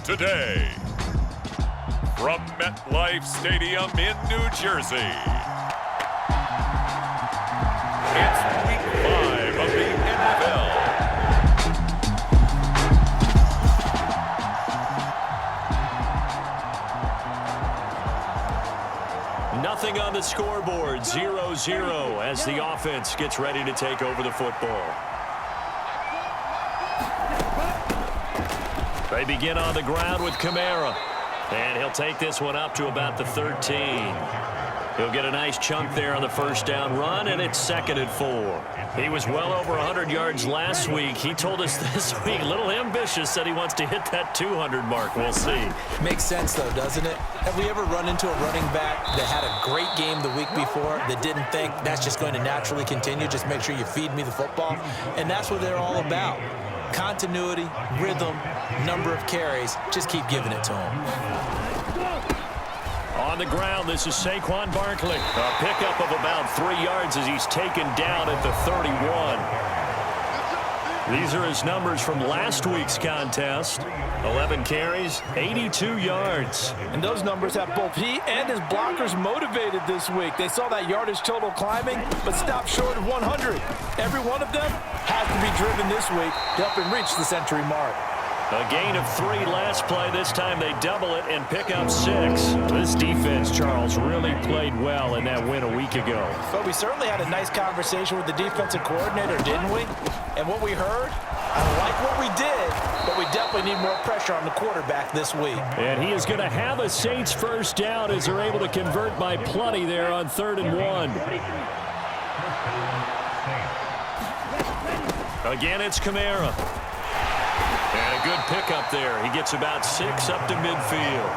today. From MetLife Stadium in New Jersey, it's Week 5 of the NFL. Nothing on the scoreboard, 0-0 as the offense gets ready to take over the football. They begin on the ground with Kamara. And he'll take this one up to about the 13. He'll get a nice chunk there on the first down run, and it's 2nd and 4. He was well over 100 yards last week. He told us this week, a little ambitious, said he wants to hit that 200 mark. We'll see. Makes sense, though, doesn't it? Have we ever run into a running back that had a great game the week before that didn't think that's just going to naturally continue? Just make sure you feed me the football. And that's what they're all about. Continuity, rhythm, number of carries. Just keep giving it to him. On the ground, this is Saquon Barkley. A pickup of about 3 yards as he's taken down at the 31. These are his numbers from last week's contest. 11 carries, 82 yards. And those numbers have both he and his blockers motivated this week. They saw that yardage total climbing, but stopped short of 100. Every one of them has to be driven this week to help him reach the century mark. A gain of 3 last play. This time they double it and pick up 6. This defense, Charles, really played well in that win a week ago. But we certainly had a nice conversation with the defensive coordinator, didn't we? And what we heard, I like what we did, but we definitely need more pressure on the quarterback this week. And he is going to have a Saints first down as they're able to convert by plenty there on 3rd and 1. Again, it's Kamara. And a good pickup there. He gets about 6 up to midfield.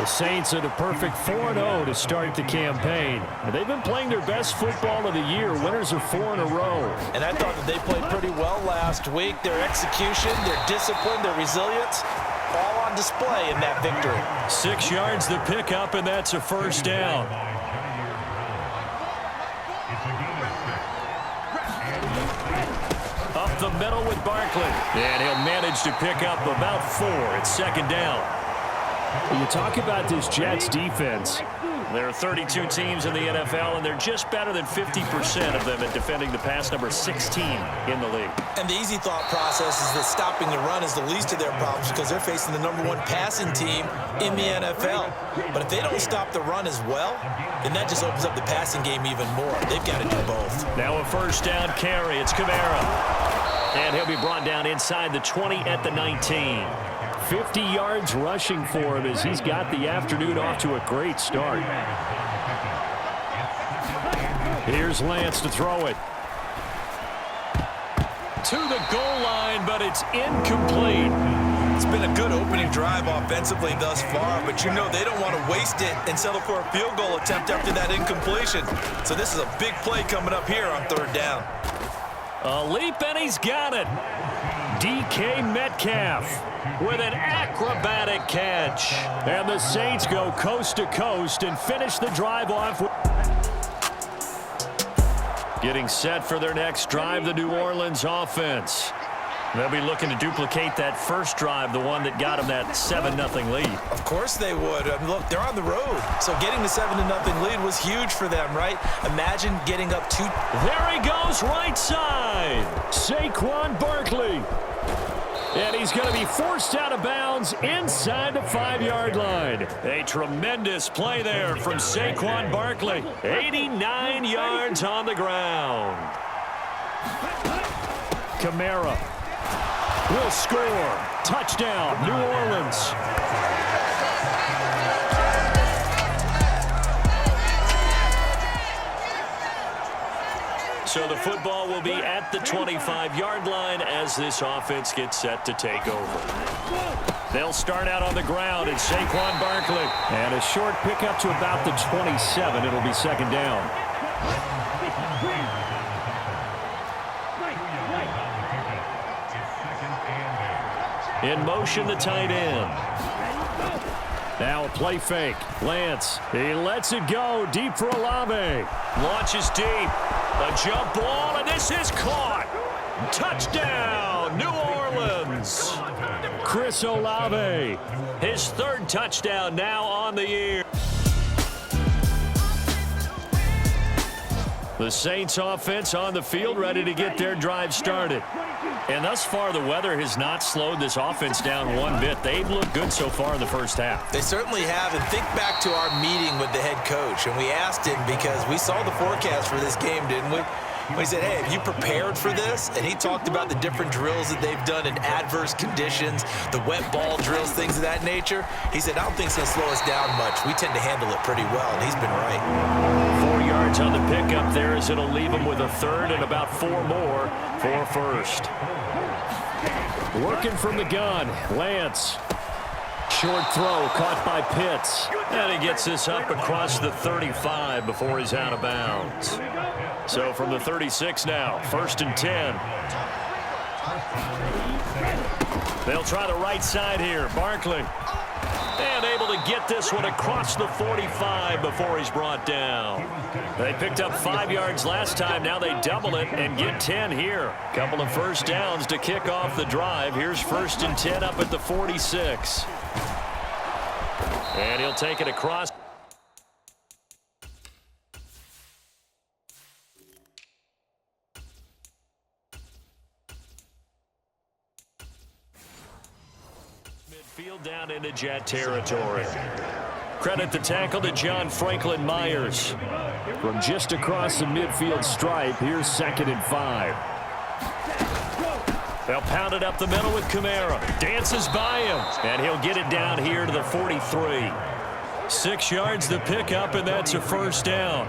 The Saints are the perfect 4-0 to start the campaign. And they've been playing their best football of the year. Winners of 4 in a row. And I thought that they played pretty well last week. Their execution, their discipline, their resilience, all on display in that victory. 6 yards the pickup, and that's a first down. Up the middle with Barkley. And he'll manage to pick up about 4. It's 2nd down. When you talk about this Jets defense, there are 32 teams in the NFL, and they're just better than 50% of them at defending the pass, number 16 in the league. And the easy thought process is that stopping the run is the least of their problems because they're facing the #1 passing team in the NFL. But if they don't stop the run as well, then that just opens up the passing game even more. They've got to do both. Now a first down carry. It's Kamara. And he'll be brought down inside the 20 at the 19. 50 yards rushing for him as he's got the afternoon off to a great start. Here's Lance to throw it. To the goal line, but it's incomplete. It's been a good opening drive offensively thus far, but you know they don't want to waste it and settle for a field goal attempt after that incompletion. So this is a big play coming up here on 3rd down. A leap, and he's got it. DK Metcalf with an acrobatic catch. And the Saints go coast to coast and finish the drive off. Getting set for their next drive, the New Orleans offense. They'll be looking to duplicate that first drive, the one that got them that 7-0 lead. Of course they would. I mean, look, they're on the road. So getting the 7-0 lead was huge for them, right? Imagine getting up 2. There he goes, right side. Saquon Barkley. And he's going to be forced out of bounds inside the 5-yard line. A tremendous play there from Saquon Barkley. 89 yards on the ground. Kamara will score. Touchdown, New Orleans. So the football will be at the 25-yard line as this offense gets set to take over. They'll start out on the ground, and Saquon Barkley. And a short pickup to about the 27. It'll be 2nd down. In motion, the tight end. Now a play fake. Lance, he lets it go deep for Olave. Launches deep. A jump ball, and this is caught. Touchdown, New Orleans. Orleans. Chris Olave, his third touchdown now on the year. The Saints offense on the field, ready to get their drive started. And thus far, the weather has not slowed this offense down one bit. They've looked good so far in the first half. They certainly have. And think back to our meeting with the head coach. And we asked him because we saw the forecast for this game, didn't we? We said, hey, have you prepared for this? And he talked about the different drills that they've done in adverse conditions, the wet ball drills, things of that nature. He said, I don't think it's going to slow us down much. We tend to handle it pretty well, and he's been right. 4 yards on the pickup there as it'll leave him with a third and about 4 more for first. Working from the gun, Lance. Short throw caught by Pitts. And he gets this up across the 35 before he's out of bounds. So from the 36 now, 1st and 10. They'll try the right side here. Barkley. And able to get this one across the 45 before he's brought down. They picked up 5 yards last time. Now they double it and get 10 here. Couple of first downs to kick off the drive. Here's 1st and 10 up at the 46. And he'll take it across. Midfield down into Jet territory. Credit the tackle to John Franklin Myers. From just across the midfield stripe, here's 2nd and 5. They'll pound it up the middle with Kamara. Dances by him, and he'll get it down here to the 43. 6 yards the pickup, and that's a first down.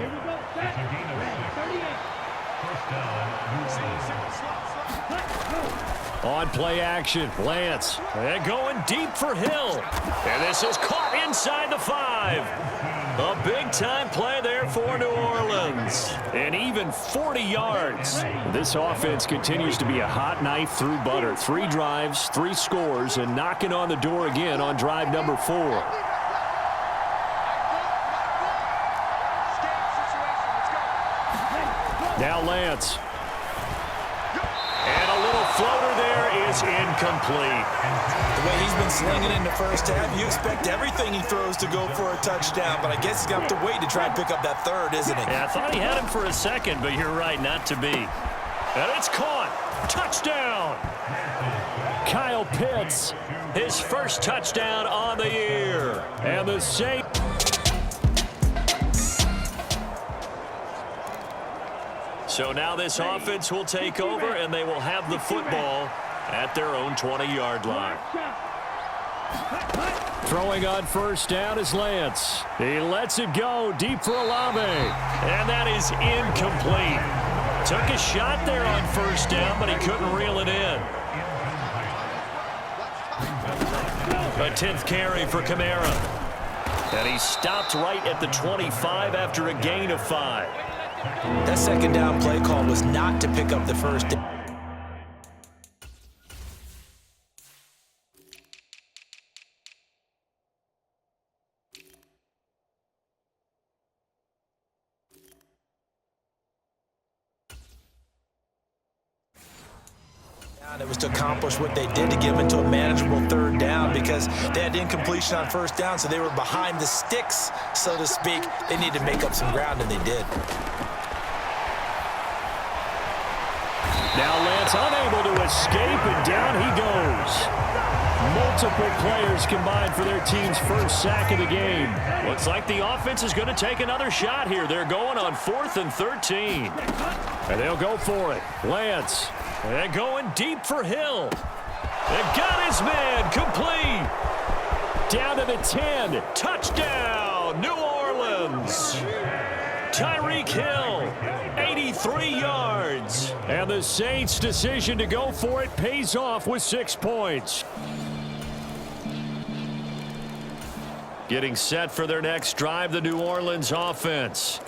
On play action, Lance. And going deep for Hill. And this is caught inside the 5. A big-time play there for New Orleans. And even 40 yards. This offense continues to be a hot knife through butter. 3 drives, 3 scores, and knocking on the door again on drive number 4. Now Lance. And a little floater there is incomplete. The way he's been slinging in the first half, you expect everything he throws to go for a touchdown, but I guess he's going to have to wait to try and pick up that third, isn't he? Yeah, I thought he had him for a second, but you're right, not to be. And it's caught. Touchdown. Kyle Pitts, his first touchdown on the year. And the Saints. So now this offense will take over, and they will have the football at their own 20-yard line. Throwing on first down is Lance. He lets it go deep for Olave. And that is incomplete. Took a shot there on first down, but he couldn't reel it in. A 10th carry for Kamara. And he stopped right at the 25 after a gain of 5. That second down play call was not to pick up the first down. It was to accomplish what they did to get them into a manageable third down because they had incompletion on first down, so they were behind the sticks, so to speak. They needed to make up some ground, and they did. Now Lance unable to escape, and down he goes. Multiple players combined for their team's first sack of the game. Looks like the offense is going to take another shot here. They're going on 4th and 13. And they'll go for it. Lance. And going deep for Hill. And got his man complete. Down to the 10. Touchdown, New Orleans. Tyreek Hill, 83 yards. And the Saints' decision to go for it pays off with 6 points. Getting set for their next drive, the New Orleans offense.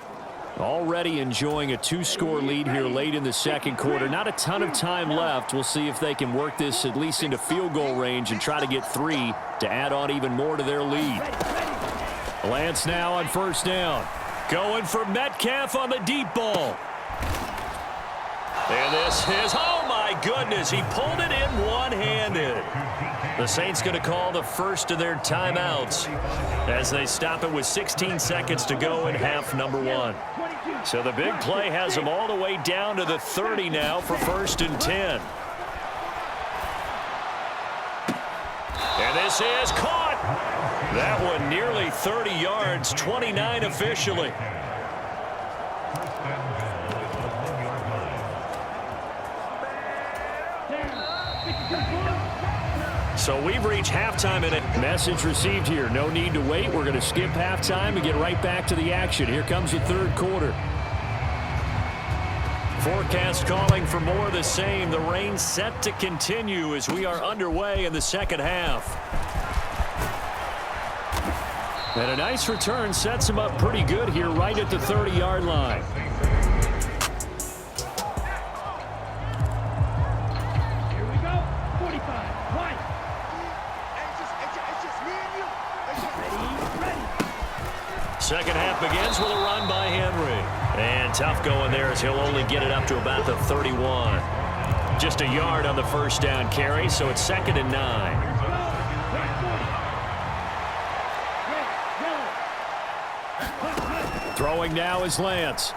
Already enjoying a 2-score lead here late in the second quarter. Not a ton of time left. We'll see if they can work this at least into field goal range and try to get 3 to add on even more to their lead. Lance now on first down. Going for Metcalf on the deep ball. And this is, oh my goodness, he pulled it in one one-handed. The Saints going to call the first of their timeouts as they stop it with 16 seconds to go in half number one. So the big play has them all the way down to the 30 now for 1st and 10. And this is caught. That one nearly 30 yards, 29 officially. So we've reached halftime in it. Message received here. No need to wait. We're going to skip halftime and get right back to the action. Here comes the third quarter. Forecast calling for more of the same. The rain set to continue as we are underway in the second half. And a nice return sets him up pretty good here right at the 30-yard line. Second half begins with a run by Henry. And tough going there as he'll only get it up to about the 31. Just a yard on the first down carry, so it's 2nd and 9. Throwing now is Lance.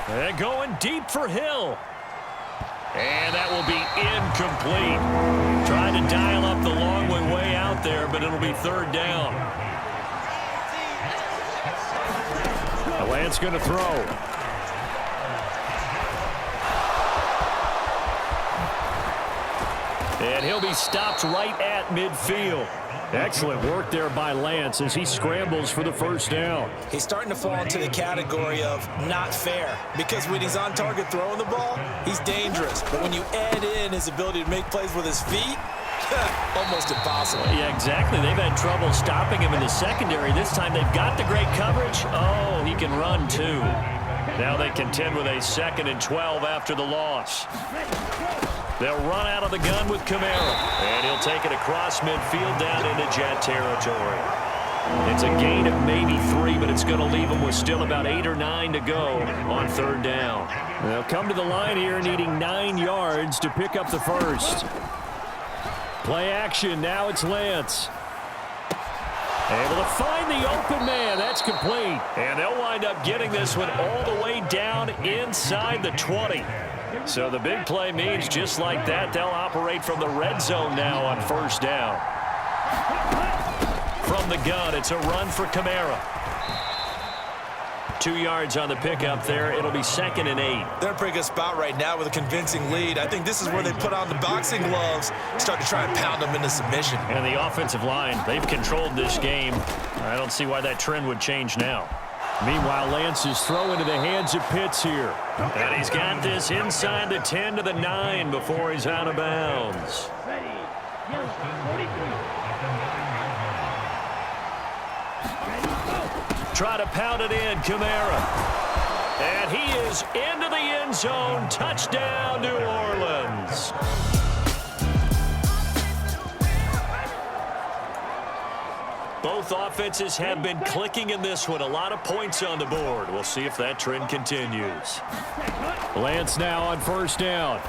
And going deep for Hill. And that will be incomplete. Trying to dial up the long way out there, but it'll be 3rd down. Lance going to throw. And he'll be stopped right at midfield. Excellent work there by Lance as he scrambles for the first down. He's starting to fall into the category of not fair, because when he's on target throwing the ball, he's dangerous. But when you add in his ability to make plays with his feet, almost impossible. Yeah, exactly. They've had trouble stopping him in the secondary. This time they've got the great coverage. Oh, he can run too. Now they contend with a 2nd and 12 after the loss. They'll run out of the gun with Kamara. And he'll take it across midfield down into Jet territory. It's a gain of maybe 3, but it's going to leave them with still about 8 or 9 to go on 3rd down. They'll come to the line here needing 9 yards to pick up the first. Play action. Now it's Lance. Able to find the open man. That's complete. And they'll wind up getting this one all the way down inside the 20. So the big play means just like that, they'll operate from the red zone now on 1st down. From the gun, it's a run for Kamara. 2 yards on the pickup there. It'll be 2nd and 8. They're in a pretty good spot right now with a convincing lead. I think this is where they put on the boxing gloves, start to try and pound them into submission. And the offensive line, they've controlled this game. I don't see why that trend would change now. Meanwhile, Lance is thrown into the hands of Pitts here. And he's got this inside the 10 to the 9 before he's out of bounds. Try to pound it in, Kamara. And he is into the end zone. Touchdown, New Orleans. Both offenses have been clicking in this one. A lot of points on the board. We'll see if that trend continues. Lance now on 1st down.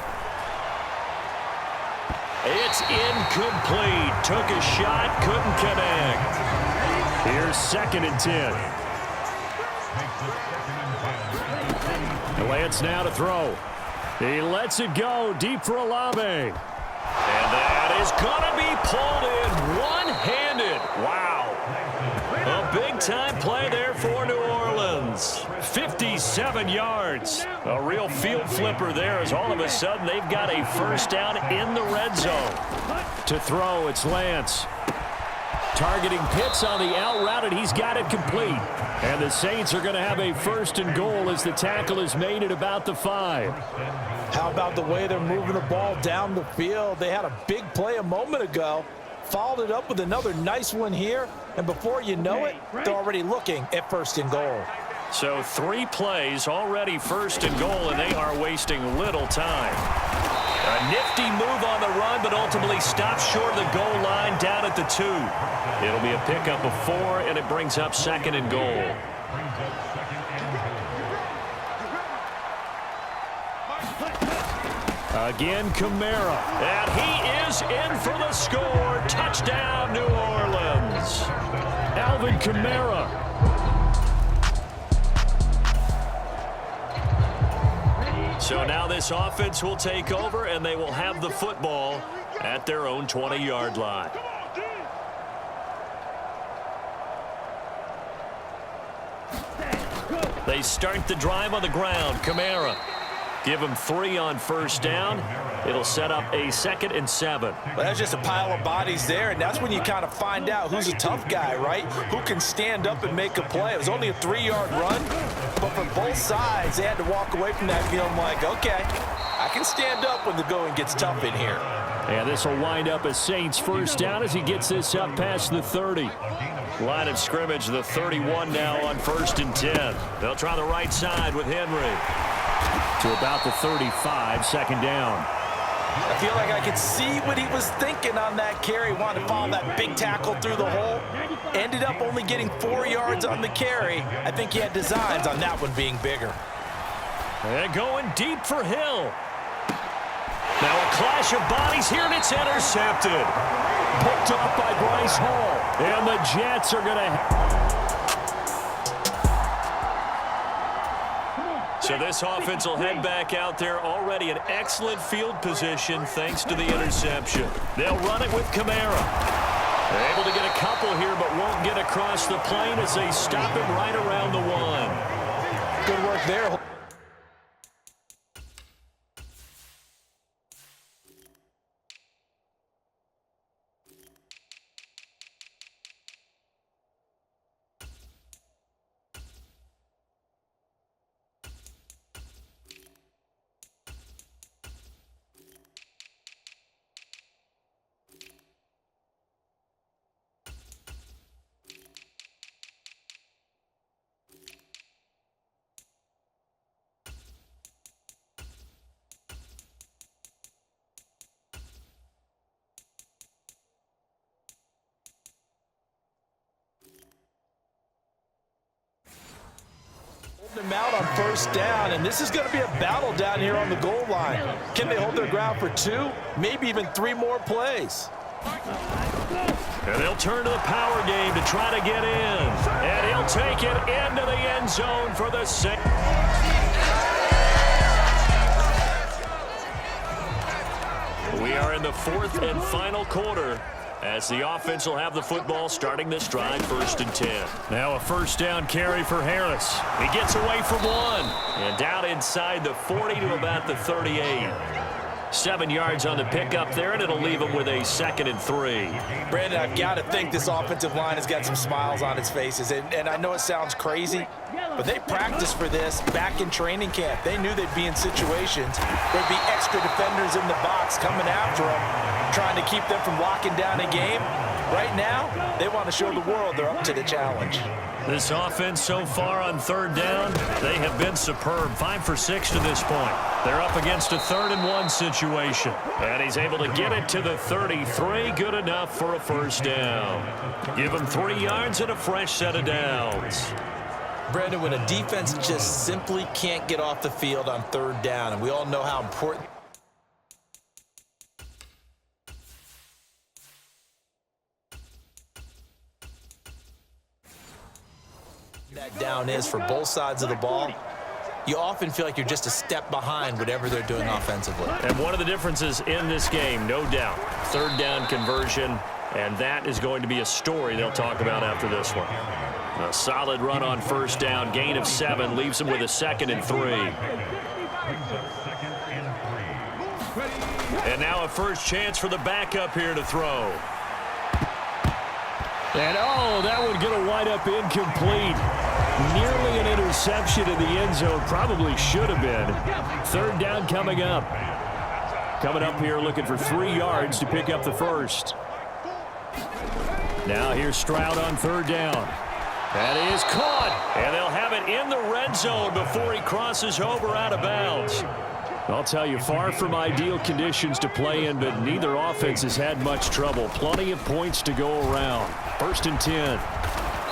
It's incomplete. Took a shot, couldn't connect. Here's 2nd and 10. Lance now to throw. He lets it go deep for Olave. And that is going to be pulled in one-handed. Wow. A big-time play there for New Orleans. 57 yards. A real field flipper there as all of a sudden they've got a 1st down in the red zone. To throw, it's Lance. Targeting Pitts on the out route, and he's got it complete. And the Saints are going to have a 1st and goal as the tackle is made at about the 5. How about the way they're moving the ball down the field? They had a big play a moment ago, followed it up with another nice one here, and before you know it, they're already looking at 1st and goal. So 3 plays, already 1st and goal, and they are wasting little time. A nifty move on the run, but ultimately stops short of the goal line down at the 2. It'll be a pickup of 4, and it brings up 2nd and goal. Again, Kamara. And he is in for the score. Touchdown, New Orleans. Alvin Kamara. So now this offense will take over, and they will have the football at their own 20-yard line. They start the drive on the ground. Kamara. Give him 3 on first down. It'll set up a 2nd and 7. Well, that's just a pile of bodies there, and that's when you kind of find out who's a tough guy, right? Who can stand up and make a play. It was only a 3-yard run, but for both sides, they had to walk away from that feeling like, okay, I can stand up when the going gets tough in here. And this will wind up a Saints first down as he gets this up past the 30. Line of scrimmage, the 31 now on 1st and 10. They'll try the right side with Henry. To about the 35, 2nd down. I feel like I could see what he was thinking on that carry. Wanted to follow that big tackle through the hole. Ended up only getting 4 yards on the carry. I think he had designs on that one being bigger. And going deep for Hill. Now a clash of bodies here, and it's intercepted. Picked up by Bryce Hall. And the Jets are going to... So this offense will head back out there, already in excellent field position thanks to the interception. They'll run it with Kamara. They're able to get a couple here, but won't get across the plane as they stop him right around the 1. Good work there. Them out on first down, and this is going to be a battle down here on the goal line. Can they hold their ground for 2, maybe even 3 more plays? And they'll turn to the power game to try to get in. And he'll take it into the end zone for the 6th. We are in the 4th and final quarter, as the offense will have the football starting this drive 1st and 10. Now a first down carry for Harris. He gets away from 1. And down inside the 40 to about the 38. 7 yards on the pickup there, and it'll leave him with a 2nd and 3. Brandon, I've got to think this offensive line has got some smiles on its faces. And I know it sounds crazy, but they practiced for this back in training camp. They knew they'd be in situations. There'd be extra defenders in the box coming after them, trying to keep them from locking down a game. Right now, they want to show the world they're up to the challenge. This offense so far on 3rd down, they have been superb. 5 for 6 to this point. They're up against a 3rd and 1 situation. And he's able to get it to the 33. Good enough for a first down. Give him 3 yards and a fresh set of downs. Brandon, when a defense just simply can't get off the field on 3rd down, and we all know how important that down is for both sides of the ball, you often feel like you're just a step behind whatever they're doing offensively. And one of the differences in this game, no doubt, 3rd down conversion, and that is going to be a story they'll talk about after this one. A solid run on first down, gain of 7, leaves him with a 2nd and 3. And now a first chance for the backup here to throw. And oh, that one going to wind up incomplete. Nearly an interception in the end zone. Probably should have been. 3rd down coming up. Coming up here looking for 3 yards to pick up the first. Now here's Stroud on 3rd down. That is caught. And they'll have it in the red zone before he crosses over out of bounds. I'll tell you, far from ideal conditions to play in, but neither offense has had much trouble. Plenty of points to go around. 1st and 10.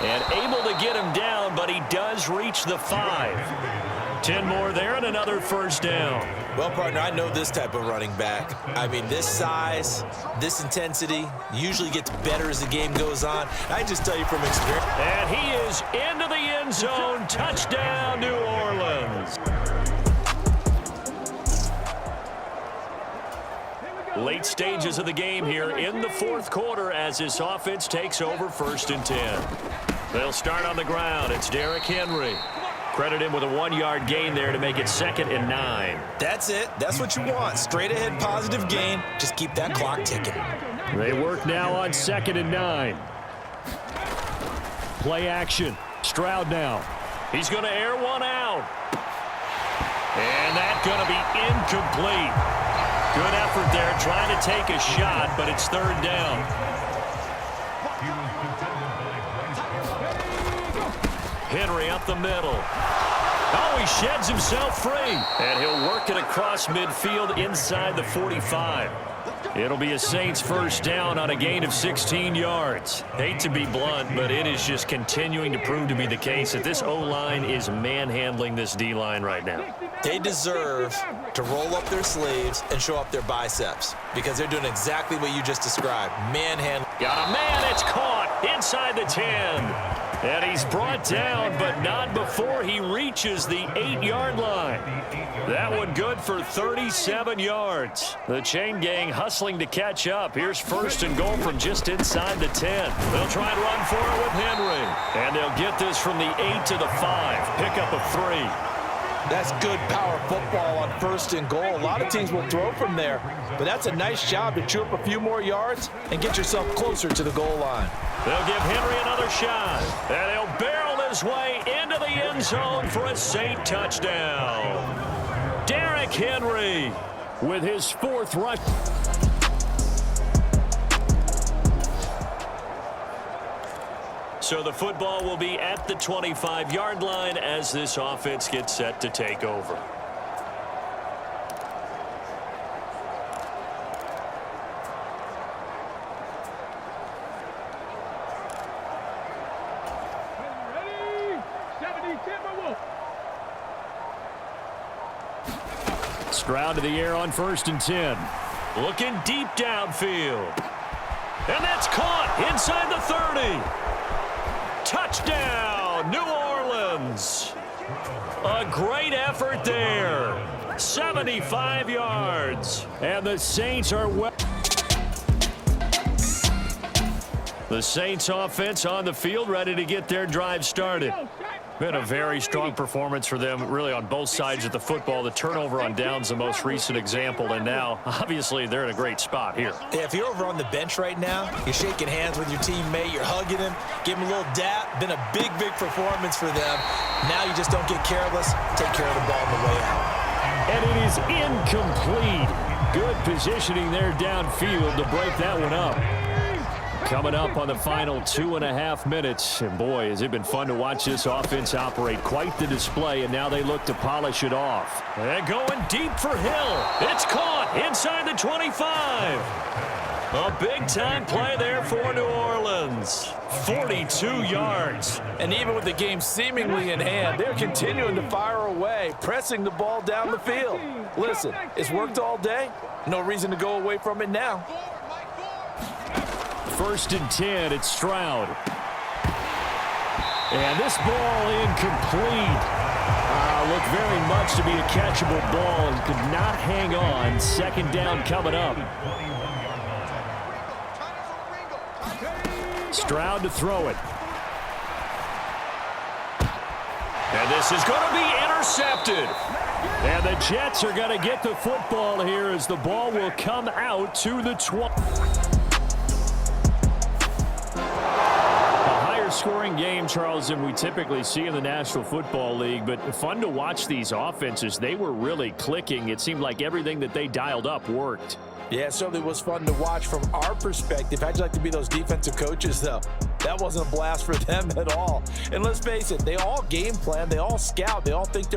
And able to get him down, but he does reach the 5. 10 more there and another first down. Well, partner, I know this type of running back. I mean, this size, this intensity usually gets better as the game goes on. I just tell you from experience. And he is into the end zone. Touchdown, New Orleans. Late stages of the game here in the fourth quarter as this offense takes over 1st and 10. They'll start on the ground. It's Derrick Henry. Credit him with a 1-yard gain there to make it 2nd and 9. That's it. That's what you want. Straight ahead positive gain. Just keep that clock ticking. They work now on 2nd and 9. Play action. Stroud now. He's going to air one out. And that's going to be incomplete. Good effort there trying to take a shot, but it's 3rd down. Henry up the middle. Oh, he sheds himself free. And he'll work it across midfield inside the 45. It'll be a Saints first down on a gain of 16 yards. Hate to be blunt, but it is just continuing to prove to be the case that this O-line is manhandling this D-line right now. They deserve to roll up their sleeves and show up their biceps because they're doing exactly what you just described. Manhandling. Got a man. It's caught inside the 10. And he's brought down, but not before he reaches the 8-yard line. That one good for 37 yards. The chain gang hustling to catch up. Here's 1st and goal from just inside the 10. They'll try and run for it with Henry. And they'll get this from the 8 to the 5. Pickup of 3. That's good power football on 1st and goal. A lot of teams will throw from there, but that's a nice job to chew up a few more yards and get yourself closer to the goal line. They'll give Henry another shot, and he'll barrel his way into the end zone for a Saint touchdown. Derrick Henry with his 4th rush. So the football will be at the 25-yard line as this offense gets set to take over. Stroud to the air on 1st and 10. Looking deep downfield. And that's caught inside the 30. Touchdown, New Orleans. A great effort there. 75 yards. And the Saints are well. The Saints offense on the field ready to get their drive started. Been a very strong performance for them, really, on both sides of the football. The turnover on downs, the most recent example, and now, obviously, they're in a great spot here. Yeah, if you're over on the bench right now, you're shaking hands with your teammate, you're hugging him, give him a little dap. Been a big, big performance for them. Now you just don't get careless. Take care of the ball on the way out. And it is incomplete. Good positioning there downfield to break that one up. Coming up on the final 2.5 minutes. And boy, has it been fun to watch this offense operate. Quite the display, and now they look to polish it off. And going deep for Hill. It's caught inside the 25. A big-time play there for New Orleans. 42 yards. And even with the game seemingly in hand, they're continuing to fire away, pressing the ball down the field. Listen, it's worked all day. No reason to go away from it now. 1st and 10, it's Stroud. And this ball incomplete. Looked very much to be a catchable ball and could not hang on. 2nd down coming up. Stroud to throw it. And this is going to be intercepted. And the Jets are going to get the football here as the ball will come out to the 20. Scoring game, Charles, than we typically see in the National Football League, but fun to watch these offenses. They were really clicking. It seemed like everything that they dialed up worked. Yeah, it certainly was fun to watch from our perspective. How'd you like to be those defensive coaches, though? That wasn't a blast for them at all. And let's face it, they all game plan, they all scout, they all think they're